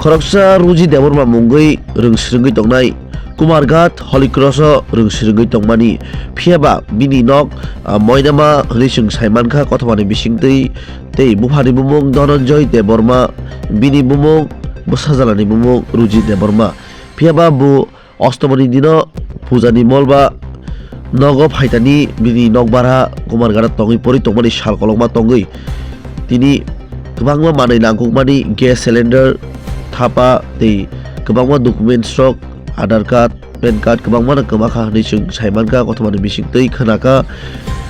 খরকসা রুজি Debbarma মুঙ্গৈ রংসিরঙ্গৈ tongnai Kumarghat Holycross rungsirungoi tongmani phiaba bini nok moinama hrisung saimankha kothomani bisingtei tei buphani bumung Dhananjay Deborma bini bumung busajalani bumung Ruji Deborma phiaba bu ostomani dino pujani molba nogo phaitani bini nokbara Kumarghat tongi pori tongmani salkolokma tongoi tini kwbangma manui nangkukmani gas cylinder thapa tei kwbangma document srok Aadhaar card, PAN card kwbangma kwmakha hrisung saimanka kothomani bisingtei khonaka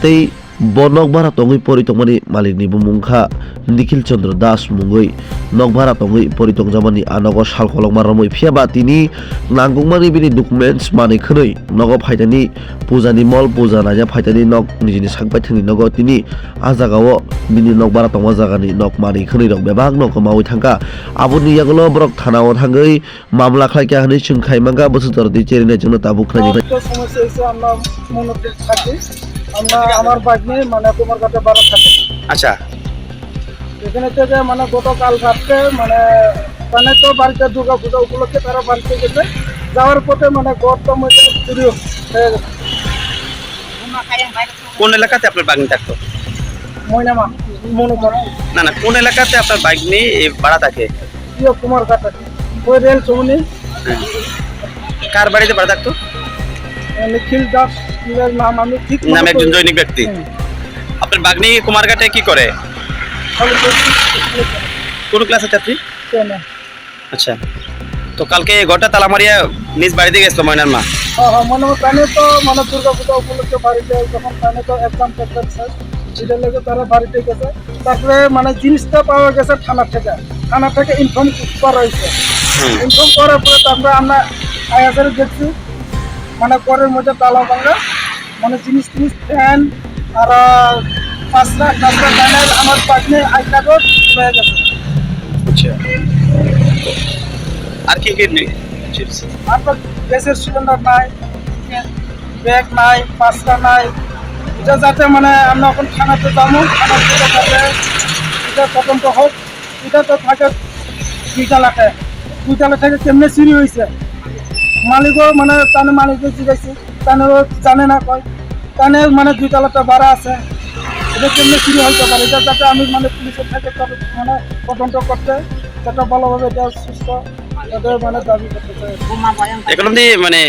tei bonok bara tongoi pori tongmani malikni bumungkha Nikhil Chandra Das mungoi nokbara tongoi pori tongjamani anogo salkolokma romoi phiaba tini nangkukmani bini documents manui khwnoi nogo phaitani pujani mol puja naija phaitani nok nijini sakbai thangni nogo tini ah jagao bini nokbara tongma jagani nok manui khwnoi rok bebak nok mawi thangka aboni yagulo borok thanao thangoi mamla khlaikya hini sungkhai mangka bosudor di cherina jongno tabu khnai সমস্যা হয়েছে আমরা মনোতে থাকি আমরা আমার বাগনি মানে কুমারঘাটে বাড়া থাকে আচ্ছা এখানে থেকে মানে গতকাল রাত্রে মানে তো বাড়িতে দুর্গা পূজা উপলক্ষে তারা বাড়িতে গেছে যাওয়ার পথে মানে গর্তের মধ্যে চুরি হয়ে গেছে কোন এলাকাতে আপনার বাগনি থাকতো ময়নামা মনে করো না না কোন এলাকাতে আপনার বাগনি ভাড়া থাকে প্রিয় কুমারঘাটে ওই রেল চৌনি কার বাড়িতে ভাড়া থাকতো নিখিল দাস এর নাম আমি ঠিক নাম একজন দৈনিক ব্যক্তি আপনার বাগনি কুমারঘাটে কি করে কোন ক্লাসে ছাত্রী আচ্ছা তো কালকে ঘরটা তালা মারিয়া নিজ বাড়িতে গেছিল ময়নার মা মানে প্রাণে তো মানে দুর্গা পূজা উপলক্ষে বাড়িতে যখন প্রাণে তো এক্সাম করতেছে সেটা লেগে তারা বাড়িতে গেছে তারপরে মানে জিনিসটা পাওয়া গেছে থানা থেকে ইনফর্ম করা হয়েছে ইনফর্ম করার পরে তারপরে আমরা আয়াজারে দেখছি মানে ঘরের মধ্যে তালা ভাঙা মানে জিনিস ফ্যান আর পাঁচটা ফ্যানের আমার পাশে আই কাগজ হয়ে গেছে আচ্ছা আর কি কি নেই আর তো গ্যাসের সিলিন্ডার নাই ব্যাগ নাই পাঁচটা নাই এটা যাতে মানে আমরা এখন থানাতে যাবো থানাতে যাতে এটা তদন্ত হোক এটা তো থাকে দুইতলা থেকে কেমনে চুরি হয়েছে মালিকও মানে তানে মালিকও জিজ্ঞাসা তানেও জানে না কয় তানে মানে দুইতলাটা ভাড়া আছে এটা কেমনে চুরি হইতে পারে এটা যাতে আমি মানে পুলিশের থেকে মানে তদন্ত করতে যাতে ভালোভাবে এটা সুস্থ তাদের মানে দাবি করতে চাই এখন অব্দি মানে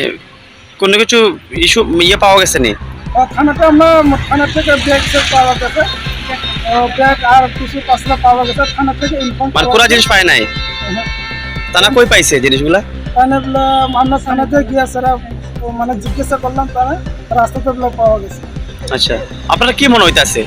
কোনো কিছু ইস্যু ইয়ে পাওয়া গেছে নি থানাতে আমরা থানা থেকে ব্যাগ পাওয়া গেছে ব্যাগ আর কিছু পাসলা পাওয়া গেছে থানা থেকে ইনফর্ম মানে পুরো জিনিস পায় নাই তারা কই পাইছে জিনিসগুলা আমরা থানাতে গিয়ে স্যার মানে জিজ্ঞাসা করলাম তারা রাস্তাতে পাওয়া গেছে আচ্ছা আপনারা কি মনে হইতাছে